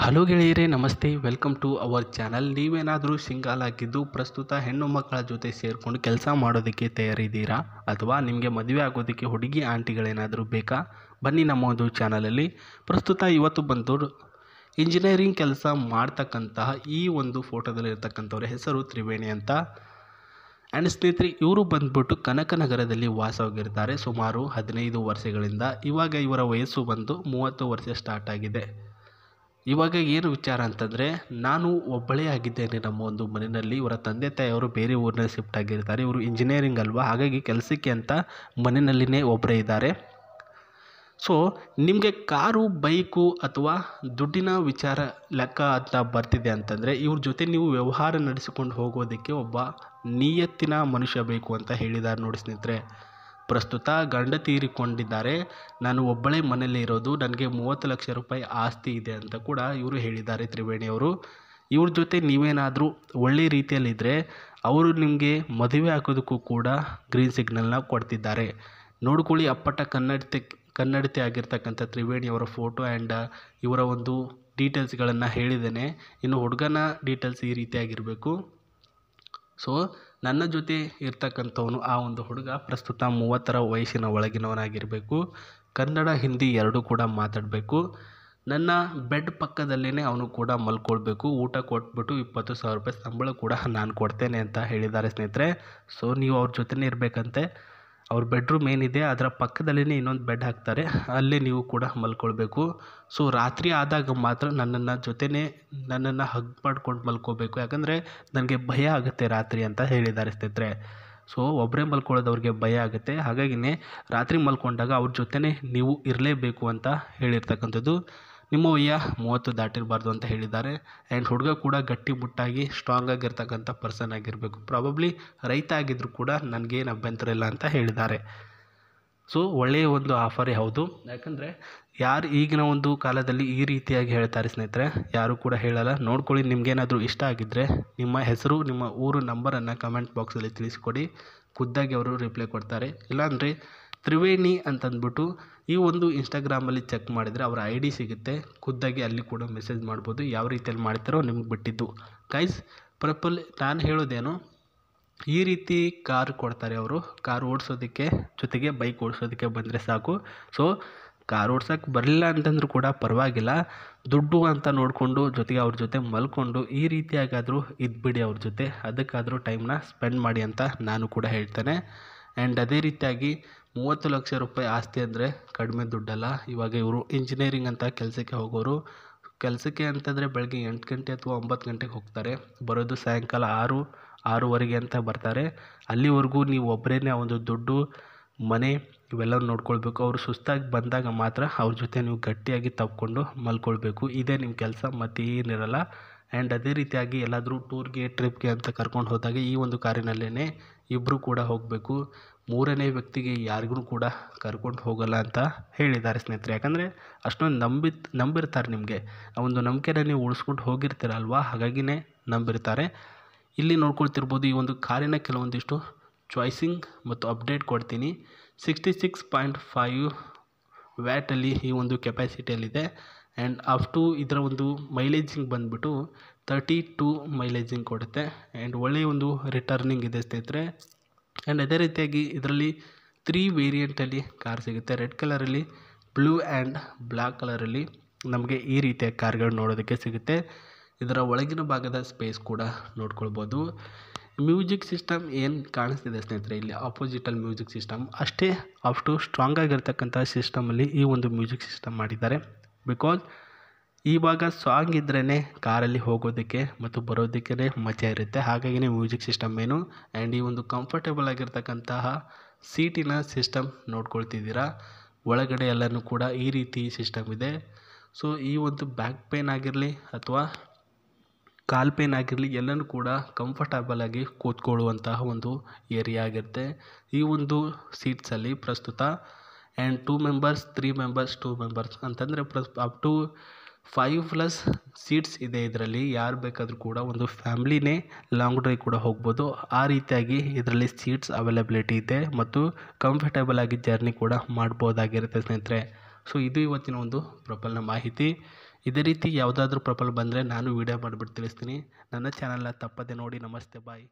Hello ಗೆಳೆಯರೇ, ನಮಸ್ತೆ. Welcome to our channel. ನೀವೇನಾದರೂ ಸಿಂಗಲ್ ಆಗಿದ್ದು ಪ್ರಸ್ತುತ ಹೆಣ್ಣು ಮಕ್ಕಳ ಜೊತೆ ಸೇರಿಕೊಂಡು ಕೆಲಸ ಮಾಡೋದಕ್ಕೆ ತಯಾರಿದ್ದೀರಾ, ಅಥವಾ ನಿಮಗೆ ಮದುವೆ ಆಗೋದಕ್ಕೆ ಹುಡುಗಿ ಆಂಟಿಗಳೇನಾದರೂ ಬೇಕಾ? ಬನ್ನಿ ನಮ್ಮ ಒಂದು ಚಾನಲಲ್ಲಿ. ಇವತ್ತು ಬಂದು ಇಂಜಿನಿಯರಿಂಗ್ ಕೆಲಸ ಮಾಡ್ತಕ್ಕಂತಹ ಈ ಒಂದು ಫೋಟೋದಲ್ಲಿ ಇರ್ತಕ್ಕಂಥವ್ರ ಹೆಸರು ತ್ರಿವೇಣಿ ಅಂತ. ಆ್ಯಂಡ್ ಸ್ನೇಹಿತರೆ, ಇವರು ಬಂದ್ಬಿಟ್ಟು ಕನಕನಗರದಲ್ಲಿ ವಾಸವಾಗಿರ್ತಾರೆ ಸುಮಾರು 15 ವರ್ಷಗಳಿಂದ. ಇವಾಗ ಇವರ ವಯಸ್ಸು ಬಂದು 30 ವರ್ಷ ಸ್ಟಾರ್ಟ್ ಆಗಿದೆ. ಇವಾಗ ಏನು ವಿಚಾರ ಅಂತಂದರೆ, ನಾನು ಒಬ್ಬಳೇ ಆಗಿದ್ದೇನೆ ನಮ್ಮ ಒಂದು ಮನೆಯಲ್ಲಿ. ಇವರ ತಂದೆ ತಾಯಿಯವರು ಬೇರೆ ಊರಿನಲ್ಲಿ ಶಿಫ್ಟ್ ಆಗಿರ್ತಾರೆ. ಇವರು ಇಂಜಿನಿಯರಿಂಗ್ ಅಲ್ವಾ, ಹಾಗಾಗಿ ಕೆಲಸಕ್ಕೆ ಅಂತ ಮನೆಯಲ್ಲಿನೇ ಒಬ್ಬರೇ ಇದ್ದಾರೆ. ಸೊ ನಿಮಗೆ ಕಾರು, ಬೈಕು ಅಥವಾ ದುಡ್ಡಿನ ವಿಚಾರ ಲೆಕ್ಕ ಅಂತ ಬರ್ತಿದೆ ಅಂತಂದರೆ, ಇವ್ರ ಜೊತೆ ನೀವು ವ್ಯವಹಾರ ನಡೆಸಿಕೊಂಡು ಹೋಗೋದಕ್ಕೆ ಒಬ್ಬ ನಿಯತ್ತಿನ ಮನುಷ್ಯ ಬೇಕು ಅಂತ ಹೇಳಿದ್ದಾರೆ ನೋಡಿ ಸ್ನೇಹಿತರೆ. ಪ್ರಸ್ತುತ ಗಂಡ ತೀರಿಕೊಂಡಿದ್ದಾರೆ, ನಾನು ಒಬ್ಬಳೇ ಮನೆಯಲ್ಲೇ ಇರೋದು, ನನಗೆ 30 ಲಕ್ಷ ರೂಪಾಯಿ ಆಸ್ತಿ ಇದೆ ಅಂತ ಕೂಡ ಇವರು ಹೇಳಿದ್ದಾರೆ ತ್ರಿವೇಣಿಯವರು. ಇವ್ರ ಜೊತೆ ನೀವೇನಾದರೂ ಒಳ್ಳೆ ರೀತಿಯಲ್ಲಿದ್ದರೆ ಅವರು ನಿಮಗೆ ಮದುವೆ ಆಗೋದಕ್ಕೂ ಕೂಡ ಗ್ರೀನ್ ಸಿಗ್ನಲ್ನ ಕೊಡ್ತಿದ್ದಾರೆ. ನೋಡ್ಕೊಳ್ಳಿ, ಅಪ್ಪಟ ಕನ್ನಡತೆ ಆಗಿರ್ತಕ್ಕಂಥ ತ್ರಿವೇಣಿಯವರ ಫೋಟೋ ಆ್ಯಂಡ್ ಇವರ ಒಂದು ಡೀಟೇಲ್ಸ್ಗಳನ್ನು ಹೇಳಿದ್ದೇನೆ. ಇನ್ನು ಹುಡುಗನ ಡೀಟೇಲ್ಸ್ ಈ ರೀತಿಯಾಗಿರಬೇಕು. ಸೊ ನನ್ನ ಜೊತೆ ಇರ್ತಕ್ಕಂಥವನು, ಆ ಒಂದು ಹುಡುಗ ಪ್ರಸ್ತುತ 30ರ ವಯಸ್ಸಿನ ಒಳಗಿನವನಾಗಿರಬೇಕು. ಕನ್ನಡ, ಹಿಂದಿ ಎರಡೂ ಕೂಡ ಮಾತಾಡಬೇಕು. ನನ್ನ ಬೆಡ್ ಪಕ್ಕದಲ್ಲೇ ಅವನು ಕೂಡ ಮಲ್ಕೊಳ್ಬೇಕು. ಊಟ ಕೊಟ್ಬಿಟ್ಟು 20,000 ರೂಪಾಯಿ ಸಂಬಳ ಕೂಡ ನಾನು ಕೊಡ್ತೇನೆ ಅಂತ ಹೇಳಿದ್ದಾರೆ ಸ್ನೇಹಿತರೆ. ಸೊ ನೀವು ಅವ್ರ ಜೊತೆನೇ ಇರಬೇಕಂತೆ. ಅವ್ರ ಬೆಡ್ರೂಮ್ ಏನಿದೆ ಅದರ ಪಕ್ಕದಲ್ಲೇ ಇನ್ನೊಂದು ಬೆಡ್ ಹಾಕ್ತಾರೆ, ಅಲ್ಲೇ ನೀವು ಕೂಡ ಮಲ್ಕೊಳ್ಬೇಕು. ಸೊ ರಾತ್ರಿ ಆದಾಗ ಮಾತ್ರ ನನ್ನನ್ನು ಹಗ್ ಮಾಡ್ಕೊಂಡು ಮಲ್ಕೋಬೇಕು, ಯಾಕಂದರೆ ನನಗೆ ಭಯ ಆಗುತ್ತೆ ರಾತ್ರಿ ಅಂತ ಹೇಳಿದ್ದಾರೆ ಸ್ನೇಹಿತರೆ. ಸೊ ಒಬ್ಬರೇ ಮಲ್ಕೊಳ್ಳೋದವ್ರಿಗೆ ಭಯ ಆಗುತ್ತೆ, ಹಾಗಾಗಿನೇ ರಾತ್ರಿ ಮಲ್ಕೊಂಡಾಗ ಅವ್ರ ಜೊತೆನೇ ನೀವು ಇರಲೇಬೇಕು ಅಂತ ಹೇಳಿರ್ತಕ್ಕಂಥದ್ದು. ನಿಮ್ಮ ವಯ 30 ದಾಟಿರಬಾರ್ದು ಅಂತ ಹೇಳಿದ್ದಾರೆ. ಆ್ಯಂಡ್ ಹುಡುಗ ಕೂಡ ಗಟ್ಟಿಮುಟ್ಟಾಗಿ ಸ್ಟ್ರಾಂಗ್ ಆಗಿರ್ತಕ್ಕಂಥ ಪರ್ಸನ್ ಆಗಿರಬೇಕು. ಪ್ರಾಬಬ್ಲಿ ರೈತ ಆಗಿದ್ದರೂ ಕೂಡ ನನಗೇನು ಅಭ್ಯಂತರ ಇಲ್ಲ ಅಂತ ಹೇಳಿದ್ದಾರೆ. ಸೊ ಒಳ್ಳೆಯ ಒಂದು ಆಫರೇ ಹೌದು, ಯಾಕಂದರೆ ಯಾರು ಈಗಿನ ಒಂದು ಕಾಲದಲ್ಲಿ ಈ ರೀತಿಯಾಗಿ ಹೇಳ್ತಾರೆ ಸ್ನೇಹಿತರೆ, ಯಾರು ಕೂಡ ಹೇಳಲ್ಲ. ನೋಡ್ಕೊಳ್ಳಿ, ನಿಮಗೇನಾದರೂ ಇಷ್ಟ ಆಗಿದ್ದರೆ ನಿಮ್ಮ ಹೆಸರು, ನಿಮ್ಮ ಊರು ನಂಬರನ್ನು ಕಮೆಂಟ್ ಬಾಕ್ಸಲ್ಲಿ ತಿಳಿಸಿಕೊಡಿ. ಖುದ್ದಾಗಿ ಅವರು ರಿಪ್ಲೈ ಕೊಡ್ತಾರೆ. ಇಲ್ಲಾಂದರೆ ತ್ರಿವೇಣಿ ಅಂತಂದ್ಬಿಟ್ಟು ಈ ಒಂದು ಇನ್ಸ್ಟಾಗ್ರಾಮಲ್ಲಿ ಚೆಕ್ ಮಾಡಿದರೆ ಅವರ ID ಸಿಗುತ್ತೆ. ಖುದ್ದಾಗಿ ಅಲ್ಲಿ ಕೂಡ ಮೆಸೇಜ್ ಮಾಡ್ಬೋದು. ಯಾವ ರೀತಿಯಲ್ಲಿ ಮಾಡ್ತಾರೋ ನಿಮ್ಗೆ ಬಿಟ್ಟಿದ್ದು. ಗೈಸ್, ನಾನು ಹೇಳೋದೇನು, ಈ ರೀತಿ ಕಾರ್ ಕೊಡ್ತಾರೆ ಅವರು. ಕಾರ್ ಓಡಿಸೋದಕ್ಕೆ, ಜೊತೆಗೆ ಬೈಕ್ ಓಡಿಸೋದಕ್ಕೆ ಬಂದರೆ ಸಾಕು. ಸೊ ಕಾರ್ ಓಡ್ಸೋಕ್ಕೆ ಬರಲಿಲ್ಲ ಅಂತಂದ್ರೂ ಕೂಡ ಪರವಾಗಿಲ್ಲ, ದುಡ್ಡು ಅಂತ ನೋಡಿಕೊಂಡು ಜೊತೆಗೆ ಅವ್ರ ಜೊತೆ ಮಲ್ಕೊಂಡು ಈ ರೀತಿಯಾಗಾದರೂ ಇದ್ಬಿಡಿ ಅವ್ರ ಜೊತೆ. ಅದಕ್ಕಾದರೂ ಟೈಮ್ನ ಸ್ಪೆಂಡ್ ಮಾಡಿ ಅಂತ ನಾನು ಕೂಡ ಹೇಳ್ತೇನೆ. ಆ್ಯಂಡ್ ಅದೇ ರೀತಿಯಾಗಿ 30 ಲಕ್ಷ ರೂಪಾಯಿ ಆಸ್ತಿ ಅಂದರೆ ಕಡಿಮೆ ದುಡ್ಡಲ್ಲ. ಇವಾಗ ಇವರು ಇಂಜಿನಿಯರಿಂಗ್ ಅಂತ ಕೆಲಸಕ್ಕೆ ಹೋಗೋರು. ಕೆಲಸಕ್ಕೆ ಅಂತಂದರೆ ಬೆಳಗ್ಗೆ 8 ಗಂಟೆ ಅಥವಾ 9 ಗಂಟೆಗೆ ಹೋಗ್ತಾರೆ, ಬರೋದು ಸಾಯಂಕಾಲ 6-6:30 ಅಂತ ಬರ್ತಾರೆ. ಅಲ್ಲಿವರೆಗೂ ನೀವು ಒಬ್ಬರೇ ಆ ಒಂದು ದುಡ್ಡು, ಮನೆ ಇವೆಲ್ಲ ನೋಡ್ಕೊಳ್ಬೇಕು. ಅವರು ಸುಸ್ತಾಗಿ ಬಂದಾಗ ಮಾತ್ರ ಅವ್ರ ಜೊತೆ ನೀವು ಗಟ್ಟಿಯಾಗಿ ತಪ್ಪಿಕೊಂಡು ಮಲ್ಕೊಳ್ಬೇಕು. ಇದೇ ನಿಮ್ಮ ಕೆಲಸ, ಮತ್ತು ಏನಿರಲ್ಲ. ಆ್ಯಂಡ್ ಅದೇ ರೀತಿಯಾಗಿ ಎಲ್ಲಾದರೂ ಟೂರ್ಗೆ, ಟ್ರಿಪ್ಗೆ ಅಂತ ಕರ್ಕೊಂಡು ಹೋದಾಗ ಈ ಒಂದು ಕಾರಿನಲ್ಲೇ ಇಬ್ಬರು ಕೂಡ ಹೋಗಬೇಕು. ಮೂರನೇ ವ್ಯಕ್ತಿಗೆ ಯಾರಿಗೂ ಕೂಡ ಕರ್ಕೊಂಡು ಹೋಗಲ್ಲ ಅಂತ ಹೇಳಿದ್ದಾರೆ ಸ್ನೇಹಿತರೆ. ಯಾಕಂದರೆ ಅಷ್ಟೊಂದು ನಂಬಿರ್ತಾರೆ ನಿಮಗೆ. ಆ ಒಂದು ನಂಬಿಕೆನ ನೀವು ಉಳಿಸ್ಕೊಂಡು ಹೋಗಿರ್ತೀರಲ್ವ, ಹಾಗಾಗಿನೇ ನಂಬಿರ್ತಾರೆ. ಇಲ್ಲಿ ನೋಡ್ಕೊಳ್ತಿರ್ಬೋದು, ಈ ಒಂದು ಕಾರಿನ ಕೆಲವೊಂದಿಷ್ಟು ಚಾಯ್ಸಿಂಗ್ ಮತ್ತು ಅಪ್ಡೇಟ್ ಕೊಡ್ತೀನಿ. 66.5 ವ್ಯಾಟಲ್ಲಿ ಈ ಒಂದು ಕೆಪಾಸಿಟಿಯಲ್ಲಿದೆ. ಆ್ಯಂಡ್ ಅಪ್ ಟು ಇದರ ಒಂದು ಮೈಲೇಜಿಂಗ್ ಬಂದುಬಿಟ್ಟು 32 ಮೈಲೇಜಿಂಗ್ ಕೊಡುತ್ತೆ. ಆ್ಯಂಡ್ ಒಳ್ಳೆಯ ಒಂದು ರಿಟರ್ನಿಂಗ್ ಇದೆ ಸ್ನೇಹಿತರೆ. ಆ್ಯಂಡ್ ಅದೇ ರೀತಿಯಾಗಿ ಇದರಲ್ಲಿ 3 ವೇರಿಯಂಟಲ್ಲಿ ಕಾರ್ ಸಿಗುತ್ತೆ. ರೆಡ್ ಕಲರಲ್ಲಿ, ಬ್ಲೂ ಆ್ಯಂಡ್ ಬ್ಲ್ಯಾಕ್ ಕಲರಲ್ಲಿ ನಮಗೆ ಈ ರೀತಿಯ ಕಾರ್ಗಳು ನೋಡೋದಕ್ಕೆ ಸಿಗುತ್ತೆ. ಇದರ ಒಳಗಿನ ಭಾಗದ ಸ್ಪೇಸ್ ಕೂಡ ನೋಡ್ಕೊಳ್ಬೋದು. ಮ್ಯೂಸಿಕ್ ಸಿಸ್ಟಮ್ ಏನು ಕಾಣಿಸ್ತಿದೆ ಸ್ನೇಹಿತರೆ, ಇಲ್ಲಿ ಆಪೋಸಿಟಲ್ಲಿ ಮ್ಯೂಸಿಕ್ ಸಿಸ್ಟಮ್ ಅಷ್ಟೇ ಅಷ್ಟು ಸ್ಟ್ರಾಂಗ್ ಆಗಿರ್ತಕ್ಕಂಥ ಸಿಸ್ಟಮಲ್ಲಿ ಈ ಒಂದು ಮ್ಯೂಸಿಕ್ ಸಿಸ್ಟಮ್ ಮಾಡಿದ್ದಾರೆ. ಬಿಕಾಸ್ ಇವಾಗ ಸಾಂಗ್ ಇದ್ರೇ ಕಾರಲ್ಲಿ ಹೋಗೋದಕ್ಕೆ ಮತ್ತು ಬರೋದಕ್ಕೆ ಮಜಾ ಇರುತ್ತೆ, ಹಾಗಾಗಿನೇ ಮ್ಯೂಸಿಕ್ ಸಿಸ್ಟಮ್ ಏನು. ಆ್ಯಂಡ್ ಈ ಒಂದು ಕಂಫರ್ಟೇಬಲ್ ಆಗಿರ್ತಕ್ಕಂತಹ ಸೀಟಿನ ಸಿಸ್ಟಮ್ ನೋಡ್ಕೊಳ್ತಿದ್ದೀರಾ. ಒಳಗಡೆ ಎಲ್ಲನೂ ಕೂಡ ಈ ರೀತಿ ಸಿಸ್ಟಮ್ ಇದೆ. ಸೊ ಈ ಒಂದು ಬ್ಯಾಕ್ ಪೇನ್ ಆಗಿರಲಿ ಅಥವಾ ಕಾಲ್ ಪೇನ್ ಆಗಿರಲಿ, ಎಲ್ಲನೂ ಕೂಡ ಕಂಫರ್ಟಬಲ್ ಆಗಿ ಕೂತ್ಕೊಳ್ಳುವಂತಹ ಒಂದು ಏರಿಯಾ ಆಗಿರುತ್ತೆ ಈ ಒಂದು ಸೀಟ್ಸಲ್ಲಿ ಪ್ರಸ್ತುತ. ಆ್ಯಂಡ್ 2 ಮೆಂಬರ್ಸ್, 3 ಮೆಂಬರ್ಸ್, 2 ಮೆಂಬರ್ಸ್ ಅಂತಂದರೆ ಅಪ್ ಟು 5+ ಸೀಟ್ಸ್ ಇದೆ ಇದರಲ್ಲಿ. ಯಾರು ಬೇಕಾದರೂ ಕೂಡ ಒಂದು ಫ್ಯಾಮ್ಲಿನೇ ಲಾಂಗ್ ಡ್ರೈವ್ ಕೂಡ ಹೋಗ್ಬೋದು. ಆ ರೀತಿಯಾಗಿ ಇದರಲ್ಲಿ ಸೀಟ್ಸ್ ಅವೈಲಬಿಲಿಟಿ ಇದೆ ಮತ್ತು ಕಂಫರ್ಟೇಬಲ್ ಆಗಿ ಜರ್ನಿ ಕೂಡ ಮಾಡ್ಬೋದಾಗಿರುತ್ತೆ ಸ್ನೇಹಿತರೆ. ಸೊ ಇದು ಇವತ್ತಿನ ಒಂದು ಪ್ರೊಫೈಲ್ನ ಮಾಹಿತಿ. ಇದೇ ರೀತಿ ಯಾವುದಾದ್ರೂ ಪ್ರೊಫೈಲ್ ಬಂದರೆ ನಾನು ವೀಡಿಯೋ ಮಾಡಿಬಿಟ್ಟು ತಿಳಿಸ್ತೀನಿ. ನನ್ನ ಚಾನಲ್ನ ತಪ್ಪದೆ ನೋಡಿ. ನಮಸ್ತೆ, ಬಾಯ್.